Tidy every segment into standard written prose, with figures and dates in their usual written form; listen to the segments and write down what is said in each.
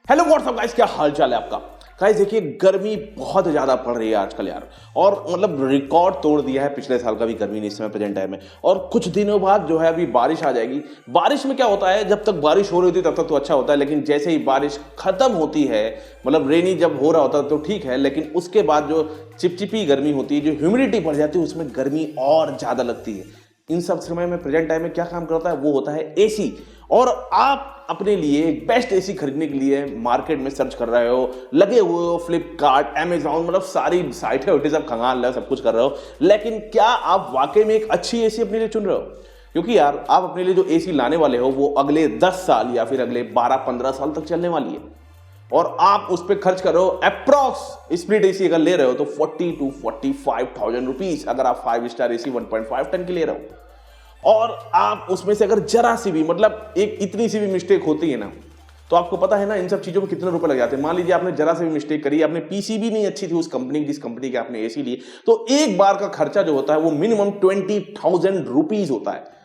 Hello what's up guys, क्या हाल चाल है आपका। गाइस देखिए, गर्मी बहुत ज़्यादा पड़ रही है आजकल यार, और मतलब रिकॉर्ड तोड़ दिया है पिछले साल का भी गर्मी ने इस समय प्रेजेंट टाइम में। और कुछ दिनों बाद जो है अभी बारिश आ जाएगी। बारिश में क्या होता है, जब तक बारिश हो रही होती है तब तक तो अच्छा होता है, लेकिन जैसे ही बारिश खत्म होती है, मतलब रेनी जब हो रहा होता है तो ठीक है, लेकिन उसके बाद जो चिपचिपी गर्मी होती है, जो ह्यूमिडिटी बढ़ जाती है, उसमें गर्मी और ज़्यादा लगती है। इन सब समय में प्रेजेंट टाइम में क्या काम करता है, वो होता है एसी। और आप अपने लिए एक बेस्ट एसी खरीदने के लिए मार्केट में सर्च कर रहे हो, लगे हुए हो फ्लिपकार्ट, अमेजॉन, मतलब सारी साइटें उठे सब खंगाल रहे हो, सब कुछ कर रहे हो, लेकिन क्या आप वाकई में एक अच्छी एसी अपने लिए चुन रहे हो? क्योंकि यार आप अपने लिए जो एसी लाने वाले हो वो अगले 10 साल या फिर अगले 12-15 साल तक चलने वाली है, और आप उस पर खर्च कर रहे हो अप्रॉक्स स्प्लिट एसी अगर ले रहे हो तो 40 to 45,000 रुपीज, अगर आप 5 स्टार एसी 1.5 टन की ले रहे हो। और आप उसमें से अगर जरा सी भी, मतलब एक इतनी सी भी मिस्टेक होती है ना, तो आपको पता है ना इन सब चीजों में कितने रुपए लग जाते हैं। मान लीजिए आपने जरा सी भी मिस्टेक करी, आपने पीसीबी नहीं अच्छी थी उस कंपनी की जिस कंपनी के आपने एसी लिए, तो एक बार का खर्चा जो होता है वो मिनिमम 20,000 रुपीज होता है।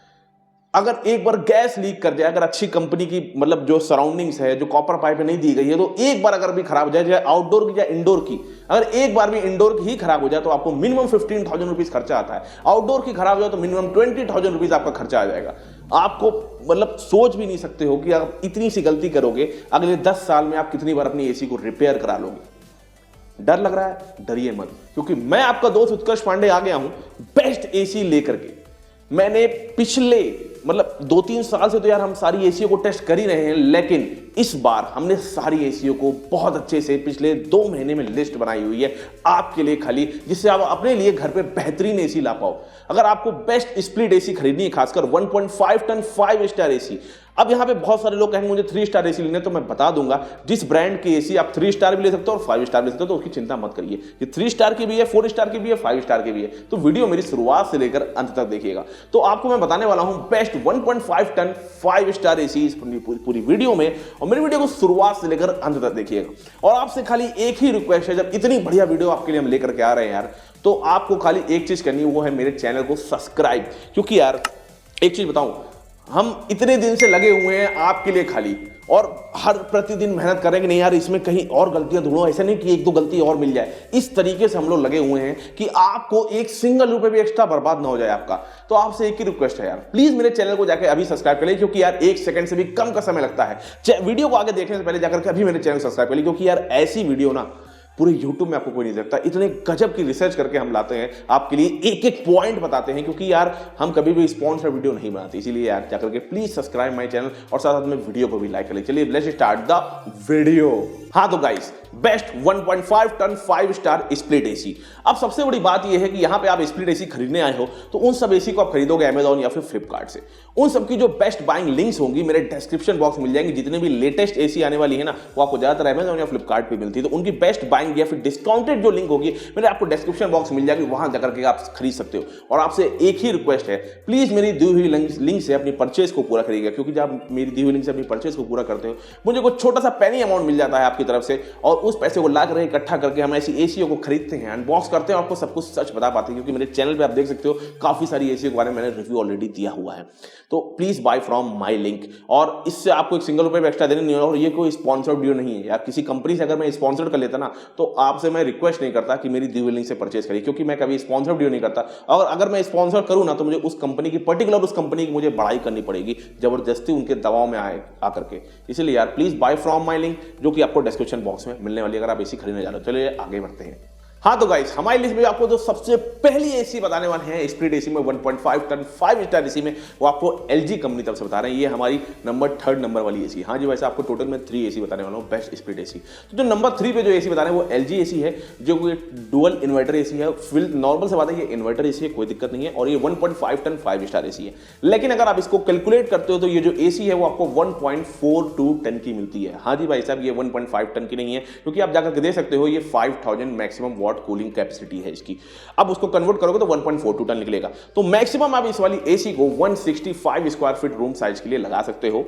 अगर एक बार गैस लीक कर जाए, अगर अच्छी कंपनी की मतलब जो सराउंडिंग्स है, जो कॉपर पाइप नहीं दी गई है, तो एक बार अगर भी खराब हो जाए, चाहे आउटडोर की या इंडोर की, अगर एक बार भी इंडोर की ही खराब हो जाए तो आपको मिनिमम 15,000 रुपीज खर्चा आता है। आउटडोर की खराब हो जाए तो मिनिमम 20,000 रुपीज आपका खर्चा आ जाएगा। आपको मतलब सोच भी नहीं सकते हो कि आप इतनी सी गलती करोगे, अगले 10 साल में आप कितनी बार अपनी एसी को रिपेयर करा लोगे। डर लग रहा है? डरिए मत, क्योंकि मैं आपका दोस्त उत्कर्ष पांडे आ गया हूं बेस्ट एसी लेकर के। मैंने पिछले मतलब 2-3 साल से तो यार हम सारी एसीओ को टेस्ट कर ही रहे हैं, लेकिन इस बार हमने सारी एसीओ को बहुत अच्छे से पिछले 2 महीने में लिस्ट बनाई हुई है आपके लिए खाली, जिससे आप अपने लिए घर पे बेहतरीन एसी ला पाओ। अगर आपको बेस्ट स्प्लिट एसी खरीदनी है, खासकर 1.5 टन 5 स्टार एसी। अब यहां पे बहुत सारे लोग कहेंगे मुझे 3 स्टार एसी लेने, तो मैं बता दूंगा जिस ब्रांड की एसी आप 3 स्टार भी ले सकते हो और 5 स्टार भी ले सकते हो, तो उसकी चिंता मत करिए। ये 3 स्टार की भी है, 4 स्टार की भी है, 5 स्टार की भी है। तो वीडियो मेरी शुरुआत से लेकर अंत तक देखिएगा, तो आपको मैं बताने वाला हूं बेस्ट 1.5 टन 5 स्टार एसी इस पूरी वीडियो में, और मेरी वीडियो को शुरुआत से लेकर अंत तक देखिएगा। और आपसे खाली एक ही रिक्वेस्ट है, जब इतनी बढ़िया वीडियो आपके लिए हम लेकर के आ रहे हैं यार, तो आपको खाली एक चीज करनी है, वो है मेरे चैनल को सब्सक्राइब। क्योंकि यार एक चीज बताऊं, हम इतने दिन से लगे हुए हैं आपके लिए खाली, और हर प्रतिदिन मेहनत करेंगे, नहीं यार इसमें कहीं और गलतियां ढूंढो, ऐसा नहीं कि 1-2 गलती और मिल जाए। इस तरीके से हम लोग लगे हुए हैं कि आपको एक सिंगल रुपए भी एक्स्ट्रा बर्बाद ना हो जाए आपका। तो आपसे एक ही रिक्वेस्ट है यार, प्लीज मेरे चैनल को जाकर अभी सब्सक्राइब कर लीजिए, क्योंकि यार 1 सेकंड से भी कम का समय लगता है वीडियो को आगे देखने से पहले जाकर के अभी मेरे चैनल को सब्सक्राइब कर लीजिए, क्योंकि यार ऐसी वीडियो ना पूरे YouTube में आपको कोई नहीं देखता। इतने गजब की रिसर्च करके हम लाते हैं आपके लिए, एक एक पॉइंट बताते हैं, क्योंकि यार हम कभी भी स्पॉन्सर वीडियो नहीं बनाते। इसीलिए यार जाकर के प्लीज सब्सक्राइब माय चैनल, और साथ साथ में वीडियो को भी लाइक कर लीजिए। चलिए लेट्स स्टार्ट द वीडियो। हाँ तो guys, best 1.5 ton 5 star split AC. अब सबसे बड़ी बात यह है कि यहां पे आप स्प्लिट एसी खरीदने आए हो, तो उन सब एसी को आप खरीदोगे अमेजॉन या फिर फ्लिपकार्ट से। उन सब की जो बेस्ट बाइंग लिंक्स होंगी मेरे डिस्क्रिप्शन बॉक्स मिल जाएंगे। जितने भी लेटेस्ट एसी आने वाली है ना, वो आपको ज्यादातर अमेजॉन या फ्लिपकार्ट पे मिलती है, तो उनकी बेस्ट बाइंग या फिर डिस्काउंटेड जो लिंक होगी मेरे आपको डिस्क्रिप्शन बॉक्स मिल जाएगी, वहां जाकर के आप खरीद सकते हो। और आपसे एक ही रिक्वेस्ट है, प्लीज मेरी दी हुई लिंक से अपनी परचेज को पूरा करिएगा, क्योंकि जब मेरी दी हुई लिंक से अपनी परचेज को पूरा करते हो, मुझे कुछ छोटा सा पेनी अमाउंट मिल जाता है आपकी तरफ से, और उस पैसे को ला कर इकट्ठा करके हम ऐसी एसीओ को खरीदते हैं, अनबॉक्स करते हैं, आपको सब कुछ सच बता पाते हैं। क्योंकि मेरे चैनल पे आप देख सकते हो काफी सारी एसीओ के बारे में मैंने रिव्यू ऑलरेडी दिया हुआ है। तो please buy from my link, और इससे आपको एक सिंगल रुपए एक्स्ट्रा देने नहीं है, और ये कोई स्पॉन्सर्ड वीडियो नहीं है यार। किसी कंपनी से अगर मैं स्पॉन्सर्ड कर लेता ना, तो आपसे मैं रिक्वेस्ट नहीं करता कि मेरी दी हुई लिंक से परचेज करिए, क्योंकि मैं कभी स्पॉन्सर्ड वीडियो नहीं करता। और अगर मैं स्पॉन्सर करूं ना, तो मुझे उस कंपनी की पर्टिकुलर उस कंपनी की मुझे बढ़ाई करनी पड़ेगी, जबरदस्ती उनके दबाव में आकर के। इसलिए यार please buy from my link, जो कि आपको डिस्क्रिप्शन बॉक्स में मिलने वाली है, अगर आप एसी खरीदने जा रहे हो। चलिए आगे बढ़ते हैं। हाँ तो गाइस, हमारी लिस्ट में आपको जो सबसे पहली एसी बताने वाले हैं स्प्लिट एसी में 1.5 टन 5 स्टार एसी में, वो आपको LG कंपनी तरफ से बता रहे हैं। ये हमारी थर्ड नंबर वाली एसी। हाँ जी, वैसे आपको टोटल में 3 एसी बताने वाला हूँ बेस्ट स्प्लिट एसी। तो जो नंबर 3 पे जो एसी बता रहे हैं वो LG एसी है, जो कोई डुअल इन्वर्टर एसी है। फिल नॉर्मल से बात है, ये इन्वर्टर एसी है, कोई दिक्कत नहीं है, और ये 1.5 टन 5 स्टार एसी है। लेकिन अगर आप इसको कैलकुलेट करते हो तो ये जो एसी है वो आपको 1.42 टन की मिलती है। हाँ जी भाई साहब, ये 1.5 टन की नहीं है, क्योंकि आप जाकर देख सकते हो ये 5000 मैक्सिमम वॉट कूलिंग कैपेसिटी है इसकी। अब उसको कन्वर्ट करोगे तो 1.42 टन निकलेगा। तो मैक्सिमम आप इस वाली एसी को 165 स्क्वायर फीट रूम साइज के लिए लगा सकते हो।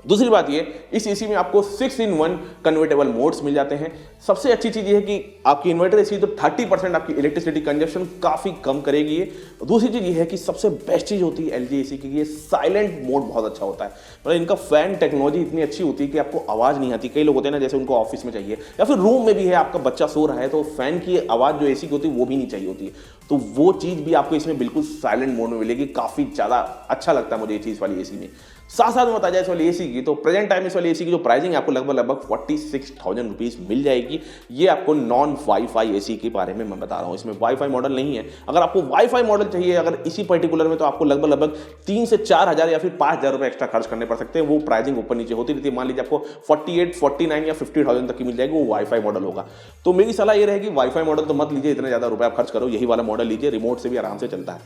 दूसरी बात ये, इस एसी में आपको 6-in-1 कन्वर्टेबल मोड्स मिल जाते हैं। सबसे अच्छी चीज़ ये है कि आपकी इन्वर्टर एसी तो 30% आपकी इलेक्ट्रिसिटी कंजप्शन काफ़ी कम करेगी ये। दूसरी चीज़ ये है कि सबसे बेस्ट चीज़ होती है एलजी एसी की, ये साइलेंट मोड बहुत अच्छा होता है। मतलब इनका फैन टेक्नोलॉजी इतनी अच्छी होती है कि आपको आवाज़ नहीं आती। कई लोग होते हैं ना, जैसे उनको ऑफिस में चाहिए या फिर रूम में भी है, आपका बच्चा सो रहा है तो फैन की आवाज़ जो एसी की होती है वो भी नहीं चाहिए होती है, तो वो चीज़ भी आपको इसमें बिल्कुल साइलेंट मोड में मिलेगी। काफ़ी ज़्यादा अच्छा लगता है मुझे ये चीज़ वाली एसी में। साथ साथ में बताया जाए इस वाली एसी की, तो प्रेजेंट टाइम इस वाली एसी की जो प्राइसिंग है आपको लगभग 46,000 रुपीज़ मिल जाएगी। ये आपको नॉन वाईफाई एसी के बारे में मैं बता रहा हूँ, इसमें वाईफाई मॉडल नहीं है। अगर आपको वाईफाई मॉडल चाहिए अगर इसी पर्टिकुलर में, तो आपको लगभग 3 से 4 हज़ार या फिर 5,000 रुपये एक्स्ट्रा खर्च करने पड़ सकते हैं। वो प्राइसिंग ऊपर नीचे होती रहती है। मान लीजिए आपको 48, 49 या 50,000 तक की मिल जाएगी, वो वाईफाई मॉडल होगा। तो मेरी सलाह ये रहेगी वाईफाई मॉडल तो मत लीजिए, इतने ज़्यादा रुपये आप खर्च करो, यही वाला मॉडल लीजिए, रिमोट से भी आराम से चलता है।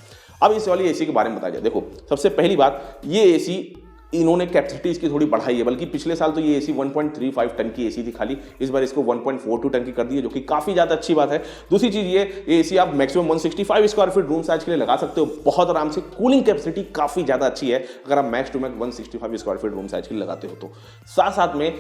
अब इस वाली एसी के बारे में बताया जाए, देखो सबसे पहली बात, ये एसी इन्होंने कैपेसिटी इसकी थोड़ी बढ़ाई है, बल्कि पिछले साल तो ये एसी 1.35 टन की एसी थी खाली, इस बार इसको 1.42 टन की कर दी है, जो कि काफ़ी ज़्यादा अच्छी बात है। दूसरी चीज़ ये एसी आप maximum 165 square feet room size के लिए लगा सकते हो बहुत आराम से। कूलिंग कैपेसिटी काफ़ी ज़्यादा अच्छी है अगर आप max to max 165 square feet room size के लिए लगाते हो तो। साथ साथ में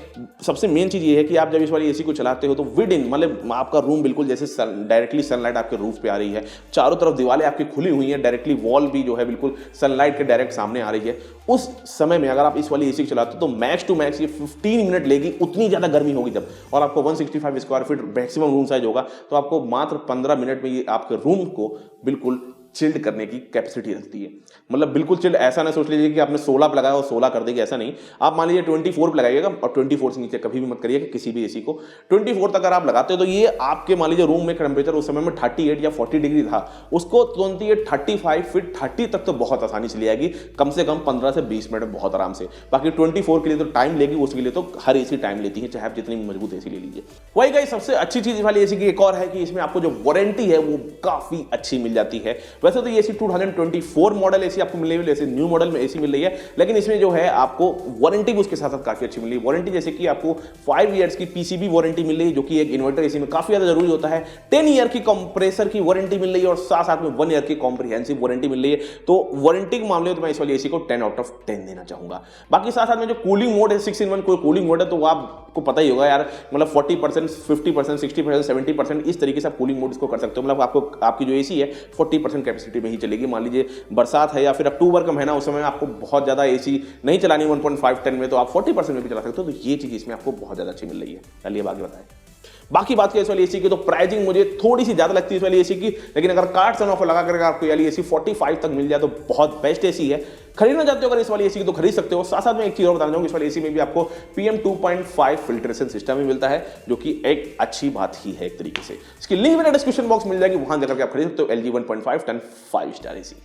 सबसे मेन चीज़ ये है कि आप जब इस वाली एसी को चलाते हो तो विद इन, मतलब आपका रूम बिल्कुल जैसे डायरेक्टली सनलाइट आपके रूफ पे आ रही है, चारों तरफ दीवारें आपकी खुली हुई हैं, डायरेक्टली वॉल भी जो है बिल्कुल सनलाइट के डायरेक्ट सामने आ रही है। उस समय में अगर आप इस वाली एसी चलाते हो तो मैक्स टू मैक्स ये 15 मिनट लेगी, उतनी ज्यादा गर्मी होगी जब, और आपको 165 square feet maximum room size होगा, तो आपको मात्र 15 मिनट में ये आपके रूम को बिल्कुल चिल्ड करने की कैपेसिटी रखती है। मतलब बिल्कुल चिल्ड, ऐसा ना सोच लीजिए कि आपने 16 पे लगाया और 16 कर देगी, ऐसा नहीं। आप मान लीजिए 24 पे लगाइएगा, और 24 से नीचे कभी भी मत करिएगा किसी भी एसी को। 24 तक अगर आप लगाते हो तो ये आपके मान लीजिए रूम में टेम्परेचर उस समय में 38 या 40 डिग्री था, उसको तुरंत ये 35 फिर 30 तक तो बहुत आसानी से ले आएगी, कम से कम 15 से 20 मिनट में बहुत आराम से। बाकी 24 के लिए तो टाइम लेगी, उसके लिए तो हर एसी टाइम लेती है, चाहे आप जितनी मजबूत एसी ले लीजिए। वही गाइस सबसे अच्छी चीज वाली एसी की एक और है कि इसमें आपको जो वारंटी है वो काफी अच्छी मिल जाती है। वैसे तो ये एसी 2024 मॉडल एसी आपको मिलने वाली है, न्यू मॉडल में एसी मिल रही है, लेकिन इसमें जो है आपको वारंटी भी उसके साथ साथ काफी अच्छी मिल रही है। वारंटी जैसे कि आपको 5 ईयर्स की पीसीबी वारंटी मिल रही है, जो कि एक इन्वर्टर एसी में काफी ज्यादा जरूरी होता है। 10 ईयर की कंप्रेसर की वारंटी मिल रही है, और साथ साथ में 1 ईयर की कॉम्प्रिहेंसिव वारंटी मिल रही है। तो वारंटी के मामले में तो मैं इस वाली एसी को 10 आउट ऑफ 10 देना चाहूंगा। बाकी साथ साथ में जो कूलिंग मोड है 6-in-1 कूलिंग मोड है, तो आपको पता ही होगा यार, मतलब 40%, 50%, 60%, 70% इस तरीके से आप कूलिंग मोड इसको कर सकते हो। मतलब आपको आपकी जो एसी है 40% कैपेसिटी में ही चलेगी। मान लीजिए बरसात है या फिर अक्टूबर का महीना, उस समय आपको बहुत ज्यादा एसी नहीं चलानी 1.5 टन में, तो आप 40% में भी चला सकते हो। तो ये चीज इसमें आपको बहुत ज्यादा अच्छी मिल रही है। चलिए आगे बताएं। बाकी बात करें इस वाली एसी की, तो प्राइसिंग मुझे थोड़ी सी ज्यादा लगती है इस वाली एसी की, लेकिन अगर कार्ड्स एंड ऑफर लगा करके आपको ये वाली एसी 45 तक मिल जाए तो बहुत बेस्ट एसी है। खरीदना चाहते हो अगर इस वाली एसी की तो खरीद सकते हो। साथ साथ में एक चीज और बताना चाहूंगा, इस वाली एसी में भी आपको PM 2.5 फिल्ट्रेशन सिस्टम भी मिलता है, जो कि एक अच्छी बात ही है एक तरीके से। इसकी लिंक मेरे डिस्क्रिप्शन बॉक्स मिल जाएगी, वहां जाकर के आप खरीद सकते हो LG 1.5 टन 5 स्टार एसी।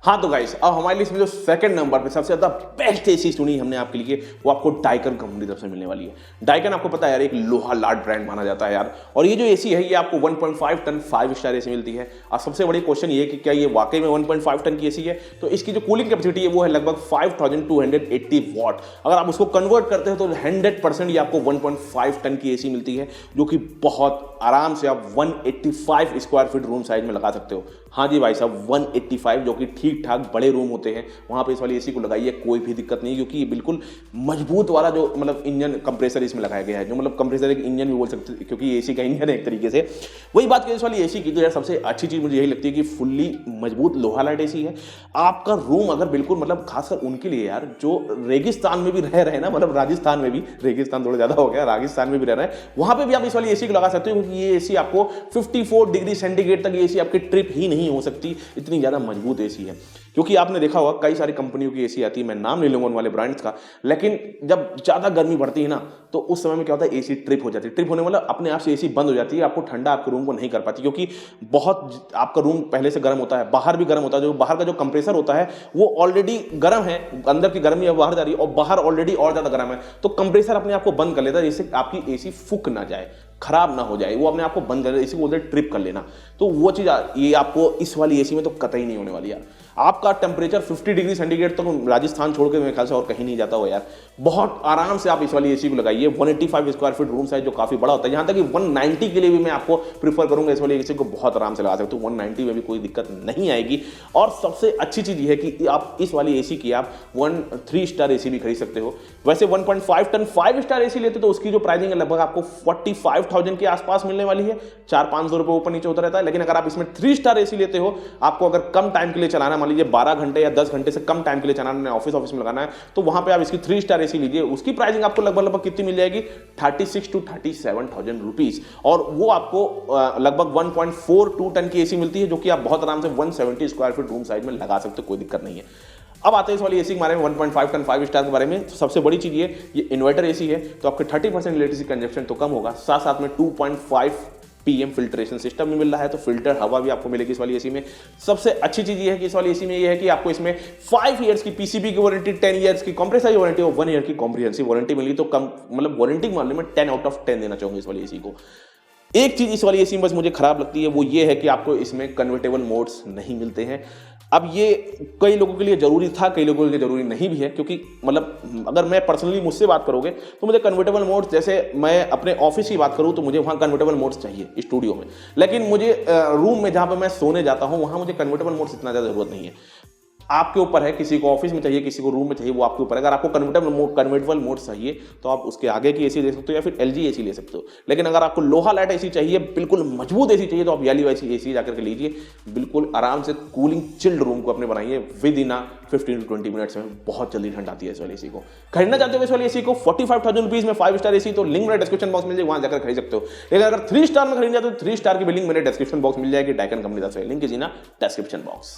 हाँ तो गाइस, अब हमारे लिस्ट में जो सेकंड नंबर पे सबसे ज्यादा बेस्ट एसी सुनी हमने आपके लिए, वो आपको डाइकन कंपनी की तरफ से मिलने वाली है। डाइकन आपको पता है यार, एक लोहा लाट ब्रांड माना जाता है यार, और ये जो एसी है ये आपको 1.5 टन 5 स्टार एसी मिलती है। अब सबसे बड़ी क्वेश्चन ये है कि क्या ये वाकई में 1.5 टन की एसी है? तो इसकी जो कूलिंग कैपेसिटी है वो है लगभग 5280 वॉट। अगर आप उसको कन्वर्ट करते हो तो 100% ये आपको 1.5 टन की एसी मिलती है, जो कि बहुत आराम से आप 185 स्क्वायर फीट रूम साइज में लगा सकते हो। हाँ जी भाई साहब, 185, जो कि ठीक ठाक बड़े रूम होते हैं वहां पे इस वाली एसी को लगाइए, कोई भी दिक्कत नहीं, क्योंकि ये बिल्कुल मजबूत वाला जो मतलब इंजन कंप्रेसर इसमें लगाया गया है, जो मतलब कंप्रेसर एक इंजन भी बोल सकते हैं, क्योंकि एसी का इंजन है एक तरीके से। वही बात करें इस वाली एसी की, तो यार सबसे अच्छी चीज मुझे यही लगती है कि फुल्ली मजबूत लोहा लाइट एसी है। आपका रूम अगर बिल्कुल मतलब खासकर उनके लिए यार जो रेगिस्तान में भी रह रहे हैं ना, मतलब राजस्थान में भी, रेगिस्तान थोड़ा ज्यादा हो गया, राजस्थान में भी रह रहे हैं, वहां पर भी आप इस वाली एसी को लगा सकते हो, क्योंकि ये एसी आपको 54 डिग्री सेंटीग्रेड तक ये एसी आपकी ट्रिप ही नहीं हो सकती, इतनी ज्यादा मजबूत एसी है। क्योंकि आपने देखा होगा कई सारी कंपनियों की एसी आती है, मैं नाम नहीं लूंगा उन वाले ब्रांड्स का, लेकिन जब ज्यादा गर्मी बढ़ती है ना तो उस समय में क्या होता है, एसी ट्रिप हो जाती है। ट्रिप होने वाला अपने आप से एसी बंद हो जाती है, आपको ठंडा आपके रूम को नहीं कर पाती, क्योंकि बहुत आपका रूम पहले से गर्म होता है, बाहर भी गर्म होता है, जो बाहर का जो कंप्रेसर होता है वो ऑलरेडी गर्म है, अंदर की गर्मी अब बाहर जा रही है और बाहर ऑलरेडी और ज्यादा गर्म है, तो कंप्रेसर अपने आप को बंद कर लेता है, जिससे आपकी एसी फूक ना जाए, खराब ना हो जाए, वो अपने आप को बंद कर, इसी को बोलते हैं ट्रिप कर लेना। तो वो चीज ये आपको इस वाली एसी में तो कतई नहीं होने वाली यार। आपका टेम्परेचर 50 डिग्री सेंटीग्रेड तक तो राजस्थान छोड़ के मेरे ख्याल से और कहीं नहीं जाता हो यार। बहुत आराम से आप इस वाली एसी को लगाइए। 185 स्क्वायर फीट रूम साइज जो काफी बड़ा होता है, यहाँ तक कि 190 के लिए भी मैं आपको प्रीफर करूंगा इस वाली एसी को, बहुत आराम से लगा सकते हो। 190 में भी कोई दिक्कत नहीं आएगी। और सबसे अच्छी चीज ये है कि आप इस वाली एसी की आप 3 स्टार एसी भी खरीद सकते हो। वैसे 1.5 टन 5 स्टार एसी लेते तो उसकी जो प्राइसिंग है लगभग आपको 45,000 के आसपास मिलने वाली है, 400-500 रुपए ऊपर नीचे होता रहता है। लेकिन अगर आप इसमें 3 स्टार एसी लेते हो, आपको अगर कम टाइम के लिए चलाना, मान लीजिए 12 घंटे या 10 घंटे से कम टाइम के लिए चलाना, ऑफिस में लगाना है, तो वहां पे आप इसकी 3 स्टार एसी लीजिए। उसकी प्राइसिंग आपको लगभग कितनी मिल जाएगी, 36 to 37,000 रुपीज। और वो आपको लगभग 1.42 टन की एसी मिलती है, जो कि आप बहुत आराम से 170 स्क्वायर फीट रूम साइज में लगा सकते हो, कोई दिक्कत नहीं है। अब आते हैं इस वाली एसी के बारे में, 1.5 टन 5 स्टार के बारे में। तो सबसे बड़ी चीज ये इन्वर्टर एसी है, तो आपके 30% इलेक्ट्रिसिटी कंजप्शन तो कम होगा। साथ में 2.5 पीएम फिल्ट्रेशन सिस्टम भी मिल रहा है, तो फिल्टर हवा भी आपको मिलेगी इस वाली एसी में। सबसे अच्छी चीज ये है कि इस वाली एसी में ये है कि आपको इसमें 5 ईयर्स की पीसीबी की वारंटी, 10 ईयर्स की कंप्रेसर की वारंटी और 1 ईयर की कॉम्प्रिहेंसिव वारंटी मिली। तो कम मतलब वारंटी के मामले में 10 आउट ऑफ 10 देना चाहूंगा इस वाली एसी को। एक चीज इस वाली एसी में बस मुझे खराब लगती है, वो ये है कि आपको इसमें कन्वर्टेबल मोड्स नहीं मिलते हैं। अब ये कई लोगों के लिए जरूरी था, कई लोगों के लिए जरूरी नहीं भी है, क्योंकि मतलब अगर मैं पर्सनली मुझसे बात करोगे तो मुझे कन्वर्टेबल मोड्स, जैसे मैं अपने ऑफिस की बात करूं तो मुझे वहां कन्वर्टेबल मोड्स चाहिए स्टूडियो में, लेकिन मुझे रूम में जहां पर मैं सोने जाता हूं वहां मुझे कन्वर्टेबल मोड्स इतना ज्यादा जरूरत नहीं है। आपके ऊपर है, किसी को ऑफिस में चाहिए, किसी को रूम में चाहिए, वो आपके ऊपर है। अगर आपको कन्वर्टेबल मोड चाहिए तो आप उसके आगे की एसी ले सकते हो या फिर एलजी एसी ले सकते हो। लेकिन अगर आपको लोहा लाइट एसी चाहिए, बिल्कुल मजबूत एसी चाहिए, तो आप याली वाली एसी जाकर के लीजिए। बिल्कुल आराम से कूलिंग चिल्ड रूम को अपने बनाइए, विद इन 15 to 20 मिनट्स में बहुत जल्दी ठंड आती है इस वाली एसी को। खरीदना चाहते हो इस वाली एसी को 45,000 रुपीज में 5 स्टार एसी, तो लिंक मेरे डिस्क्रिप्शन बॉक्स में मिल जाए, वहां जाकर खरीद सकते हो। लेकिन अगर 3 स्टार में खरीदना चाहते हो, 3 स्टार की बिलिंग मेरे डिस्क्रिप्शन बॉक्स मिल जाएगी, डाइकन कंपनी का लिंक कीजिए ना डिस्क्रिप्शन बॉक्स।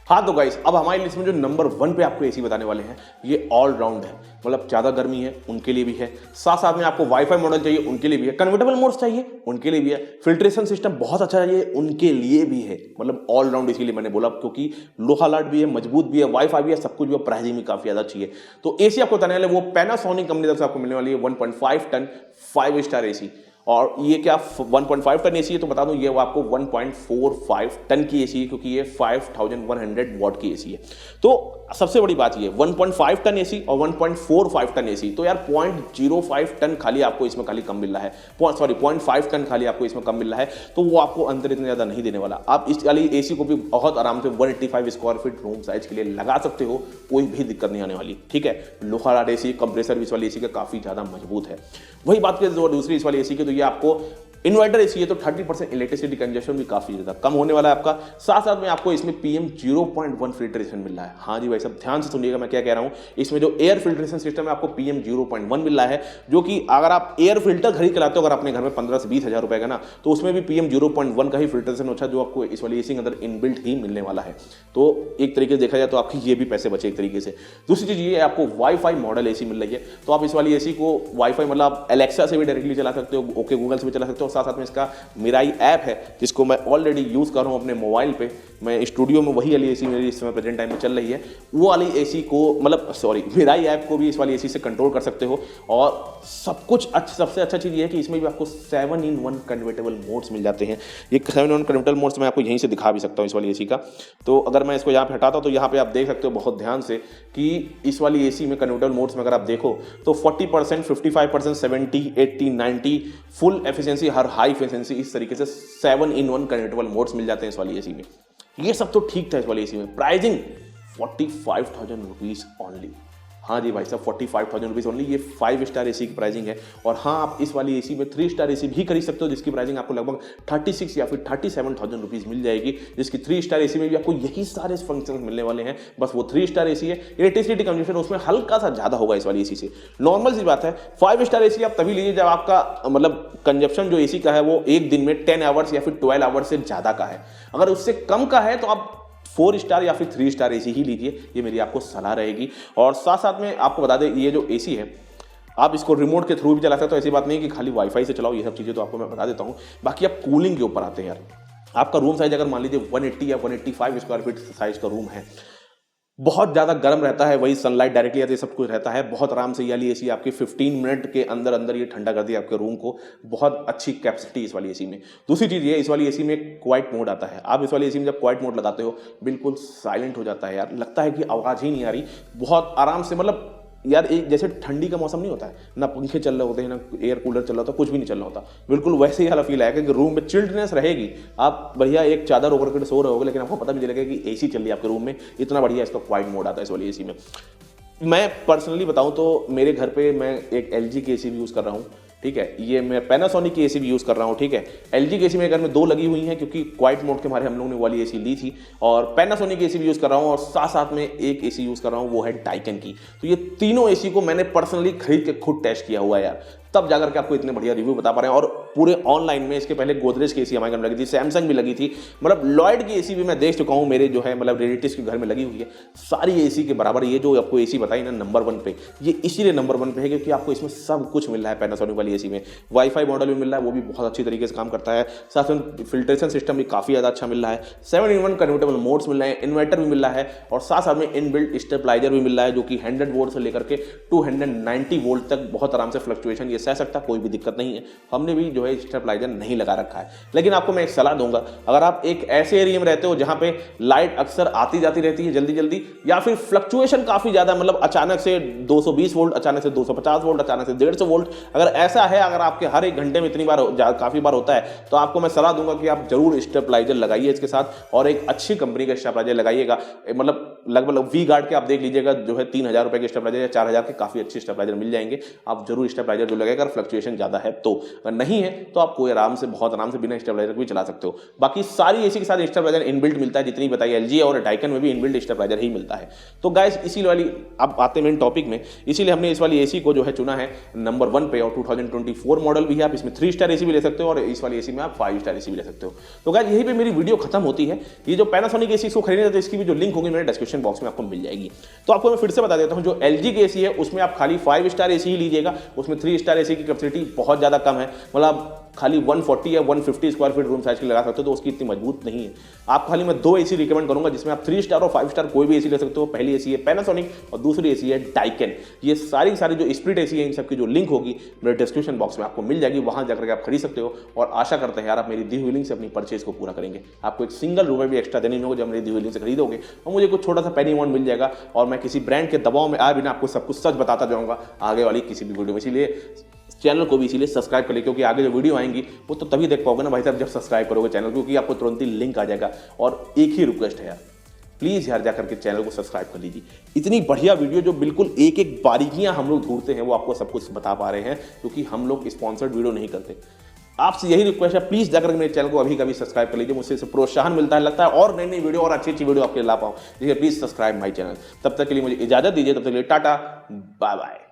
हाँ तो गाइस, अब हमारी लिस्ट में जो नंबर 1 पे आपको एसी बताने वाले हैं, ये ऑलराउंड है। मतलब ज्यादा गर्मी है उनके लिए भी है, साथ में आपको वाईफाई मॉडल चाहिए उनके लिए भी है, कन्वर्टेबल मोड्स चाहिए उनके लिए भी है, फिल्ट्रेशन सिस्टम बहुत अच्छा चाहिए उनके लिए भी है। मतलब ऑलराउंड इसीलिए मैंने बोला, क्योंकि लोहा लाट भी है, मजबूत भी है, वाईफाई भी है, सब कुछ भी है, प्राइसिंग भी काफी ज्यादा चाहिए। तो एसी आपको बताने वाले वो पैनासोनिक कंपनी तरफ से आपको मिलने वाली है 1.5 टन 5 स्टार एसी। और ये क्या 1.5 टन एसी है, तो बता दूं ये वो आपको 1.45 टन की एसी है, क्योंकि ये 5100 वॉट की एसी है। तो सबसे बड़ी बात ये 1.5 टन एसी और 1.45 टन एसी, तो यार 0.05 टन खाली आपको इसमें खाली कम मिल रहा है, 0.5 टन खाली आपको इसमें कम मिल रहा है, तो वो आपको अंतर इतना ज्यादा नहीं देने वाला। आप इस वाली एसी को भी बहुत आराम से 185 स्क्वायर फीट रूम साइज के लिए लगा सकते हो, कोई भी दिक्कत नहीं आने वाली। ठीक है, लोहा लाट एसी, कंप्रेसर भी इस वाली एसी का काफी ज्यादा मजबूत है। वही बात करें दूसरी इस वाली एसी की, तो ये आपको इन्वर्टर एसी है, तो 30% इलेक्ट्रिसिटी कंजप्शन भी काफी ज्यादा कम होने वाला है आपका। साथ में आपको इसमें PM 0.1 फिल्ट्रेशन मिल रहा है। हाँ जी भाई सब ध्यान से सुनिएगा मैं क्या कह रहा हूं। इसमें जो एयर फिल्ट्रेशन सिस्टम है आपको PM 0.1 मिल रहा है, जो कि अगर आप एयर फिल्टर खरीद के लाते हो अगर अपने घर में 15 से 20 हजार रुपए का ना, तो उसमें भी PM 0.1 का ही फिल्ट्रेशन अच्छा, जो आपको इस वाली एसी के अंदर इनबिल्ट ही मिलने वाला है। तो एक तरीके से देखा जाए तो आपकी ये भी पैसे बचे एक तरीके से। दूसरी चीज ये आपको वाईफाई मॉडल एसी मिल रही है, तो आप इस वाली एसी को वाईफाई मतलब आप एलेक्सा से भी डायरेक्टली चला सकते हो, ओके गूगल से भी चला सकते हो। साथ में इसका मिराई ऐप है, जिसको मैं ऑलरेडी यूज कर रहा हूं अपने मोबाइल पे। मैं स्टूडियो में वही वाली एसी मेरी इस समय प्रेजेंट टाइम में चल रही है, वो वाली एसी को मतलब मिराई ऐप को भी इस वाली एसी से कंट्रोल कर सकते हो। और सब कुछ सबसे अच्छा चीज ये है कि इसमें भी आपको 7-in-1 कन्वर्टेबल मोड्स मिल जाते हैं। ये 7-in-1 कन्वर्टेबल मोड्स मैं आपको यहीं से दिखा भी सकता हूँ इस वाली एसी का। तो अगर मैं इसको यहाँ पे हटाता हूँ तो यहाँ पे आप देख सकते हो बहुत ध्यान से कि इस वाली एसी में कन्वर्टेबल मोड्स में अगर आप देखो तो 40%, 55%, 70, 80, 90 फुल एफिशिएंसी, हर हाई एफिशिएंसी, इस तरीके से 7-in-1 कन्वर्टेबल मोड्स मिल जाते हैं इस वाली एसी में। ये सब तो ठीक था इस वाली एसी में। Pricing 45,000 rupees only. हाँ जी भाई साहब 45,000 रुपीज ओनली, ये 5 स्टार एसी की प्राइसिंग है। और हाँ, आप इस वाली एसी में 3 स्टार एसी भी खरीद सकते हो, जिसकी प्राइसिंग आपको लगभग 36 या फिर 37,000 रुपीज मिल जाएगी। जिसकी 3 स्टार एसी में भी आपको यही सारे फंक्शन मिलने वाले हैं, बस वो 3 स्टार एसी है। इलेक्ट्रिसिटी कंजप्शन उसमें हल्का सा ज्यादा होगा इस वाली एसी से, नॉर्मल सी बात है। 5 स्टार एसी आप तभी लीजिए जब आपका मतलब कंजप्शन जो एसी का है वो एक दिन में 10 आवर्स या फिर 12 आवर्स से ज्यादा का है। अगर उससे कम का है तो आप 4 स्टार या फिर 3 स्टार एसी ही लीजिए, ये मेरी आपको सलाह रहेगी। और साथ में आपको बता दें, ये जो एसी है आप इसको रिमोट के थ्रू भी चला सकते हो, तो ऐसी बात नहीं कि खाली वाईफाई से चलाओ, ये सब चीजें तो आपको मैं बता देता हूँ। बाकी आप कूलिंग के ऊपर आते हैं यार। आपका रूम साइज अगर मान लीजिए 180 या 185 स्क्वायर फीट साइज का रूम है, बहुत ज़्यादा गर्म रहता है, वही सनलाइट डायरेक्टली आती है, सब कुछ रहता है। बहुत आराम से ये वाली एसी आपके 15 मिनट के अंदर अंदर ये ठंडा कर दिया आपके रूम को। बहुत अच्छी कैपेसिटी इस वाली एसी में। दूसरी चीज़ ये, इस वाली एसी में क्वाइट मोड आता है। आप इस वाली एसी में जब क्वाइट मोड लगाते हो बिल्कुल साइलेंट हो जाता है यार, लगता है कि आवाज़ ही नहीं आ रही। बहुत आराम से, मतलब यार एक जैसे ठंडी का मौसम नहीं होता है, ना पंखे चल रहे होते हैं, ना एयर कूलर चल रहा होता, कुछ भी नहीं चल रहा होता, बिल्कुल वैसे ही वाला फील आएगा कि रूम में चिल्डनेस रहेगी। आप बढ़िया एक चादर ओढ़ कर सो रहे होगे, लेकिन आपको पता भी चलेगा कि एसी चल रही है आपके रूम में। इतना बढ़िया इसका क्वाइट मोड आता है इस वाली एसी में। मैं पर्सनली बताऊं तो मेरे घर पे मैं एक LG की एसी भी यूज़ कर रहा हूँ, ठीक है। ये मैं पैनासोनिक की एसी भी यूज़ कर रहा हूँ, ठीक है। LG की एसी मेरे घर में 2 लगी हुई हैं, क्योंकि क्वाइट मोड के हमारे हम लोगों ने वाली एसी ली थी। और पैनासोनिक की एसी भी यूज़ कर रहा हूँ, और साथ साथ में एक एसी यूज़ कर रहा हूँ, वो है डाइकन की। तो ये तीनों एसी को मैंने पर्सनली खरीद के खुद टेस्ट किया हुआ है यार, तब जाकर के आपको इतने बढ़िया रिव्यू बता पा रहे हैं। और पूरे ऑनलाइन में इसके पहले गोदरेज की एसी हमारे घर में लगी थी, सैमसंग भी लगी थी, मतलब लॉयड की एसी भी मैं देख चुका हूँ, मेरे जो है मतलब रिलेटिव्स के घर में लगी हुई है। सारी एसी के बराबर ये जो आपको एसी बताई ना नंबर 1 पे, ये इसीलिए नंबर 1 पे है क्योंकि आपको इसमें सब कुछ मिल रहा है। पैनासोनिक वाली एसी में वाईफाई मॉडल भी मिल रहा है, वो भी बहुत अच्छी तरीके से काम करता है। साथ में फिल्ट्रेशन सिस्टम भी काफ़ी ज़्यादा अच्छा मिल रहा है। 7-in-1 कन्वर्टेबल मोड्स मिल रहे हैं, इन्वर्टर भी मिल रहा है, और साथ साथ में इनबिल्ट स्टेबलाइजर भी मिल रहा है, जो कि 100 वोल्ट से लेकर के 290 वोल्ट तक बहुत आराम से फ्लक्चुएशन ये सह सकता है, कोई भी दिक्कत नहीं है। हमने भी जो है स्टेबलाइजर नहीं लगा रखा है। लेकिन आपको मैं एक सलाह दूंगा, अगर आप एक ऐसे एरिया में रहते हो जहां पे लाइट अक्सर आती जाती रहती है जल्दी जल्दी, या फिर फ्लक्चुएशन काफी ज्यादा, मतलब अचानक से 220 वोल्ट, अचानक से 250 वोल्ट, अचानक से 150 वोल्ट, अगर ऐसा है, अगर आपके हर एक घंटे में इतनी बार काफी बार होता है, तो आपको मैं सलाह दूंगा कि आप जरूर स्टेबलाइजर लगाइए इसके साथ, और एक अच्छी कंपनी का स्टेबलाइजर लगाइएगा। मतलब लगभग वी गार्ड के आप देख लीजिएगा, जो है 3000 रुपए के स्टेबलाइजर या 4000 के काफी अच्छे स्टेबलाइजर मिल जाएंगे। आप जरूर स्टेबलाइजर जो लगेगा, फ्लक्चुएशन ज्यादा है तो, अगर नहीं है तो आप कोई आराम से, बहुत आराम से बिना स्टेबलाइजर भी चला सकते हो। बाकी सारी एसी के साथ स्टेबलाइजर इनबिल्ट मिलता है, जितनी बताई LG और डाइकन में भी इनबिल्ट स्टेबलाइजर ही मिलता है। तो गाइस इसी वाली, अब आते हैं मेन टॉपिक में, इसीलिए हमने इस वाली एसी को जो है चुना है नंबर 1 पे, और 2024 मॉडल भी है। आप इसमें 3 स्टार एसी भी ले सकते हो, और इस वाली एसी में आप 5 स्टार एसी भी ले सकते हो। तो गाइस यहीं पे मेरी वीडियो खत्म होती है। ये जो पैनासोनिक एसी को खरीदना है, तो इसकी भी जो लिंक होगी मेरे डिस्क्रिप्शन बॉक्स में आपको मिल जाएगी। तो आपको मैं फिर से बता देता हूं, जो LG की एसी है उसमें आप खाली 5 स्टार एसी ही लीजिएगा। उसमें 3 स्टार एसी की कैपेसिटी बहुत ज्यादा कम है, मतलब खाली 140 या 150 स्क्वायर फीट रूम साइज की लगा सकते हो, तो उसकी इतनी मजबूत नहीं है। आप खाली मैं 2 एसी रिकमेंड करूंगा, जिसमें आप 3 स्टार और 5 स्टार कोई भी एसी ले सकते हो। पहली एसी है पैनासोनिक और दूसरी एसी है डाइकन। ये सारी जो स्प्लिट एसी है, इन सबकी जो लिंक होगी मेरे डिस्क्रिप्शन बॉक्स में आपको मिल जाएगी, वहां जाकर के आप खरीद सकते हो। और आशा करते हैं यार आप मेरी दी हुई लिंक से अपनी परचेज को पूरा करेंगे। आपको एक सिंगल रुपए भी एक्स्ट्रा देने नहीं होगा जब मेरी दी हुई लिंक से खरीदोगे, और मुझे कुछ छोटा सा पेनी अमाउंट मिल जाएगा, और मैं किसी ब्रांड के दबाव में आ बिना आपको सब कुछ सच बताता जाऊंगा आगे वाली किसी भी वीडियो में। इसलिए चैनल को भी इसीलिए सब्सक्राइब कर ले, क्योंकि आगे जो वीडियो आएंगी वो तो तभी देख पाओगे ना भाई साहब, जब सब्सक्राइब करोगे चैनल, क्योंकि आपको तुरंत ही लिंक आ जाएगा। और एक ही रिक्वेस्ट है यार, प्लीज़ यार जाकर के चैनल को सब्सक्राइब कर लीजिए। इतनी बढ़िया वीडियो जो बिल्कुल एक एक बारीकियां हम लोग ढूंढते हैं, वो आपको सब कुछ बता पा रहे हैं, क्योंकि हम लोग स्पॉन्सर्ड वीडियो नहीं करते। आपसे यही रिक्वेस्ट है, प्लीज जाकर मेरे चैनल को अभी कभी सब्सक्राइब कर लीजिए। मुझसे प्रोत्साहन मिलता है, लगता है और नई नई वीडियो और अच्छी अच्छी वीडियो आपके लिए ला पाऊं। Please subscribe my channel. तब तक के लिए मुझे इजाजत दीजिए, तब तक के लिए टाटा बाय बाय।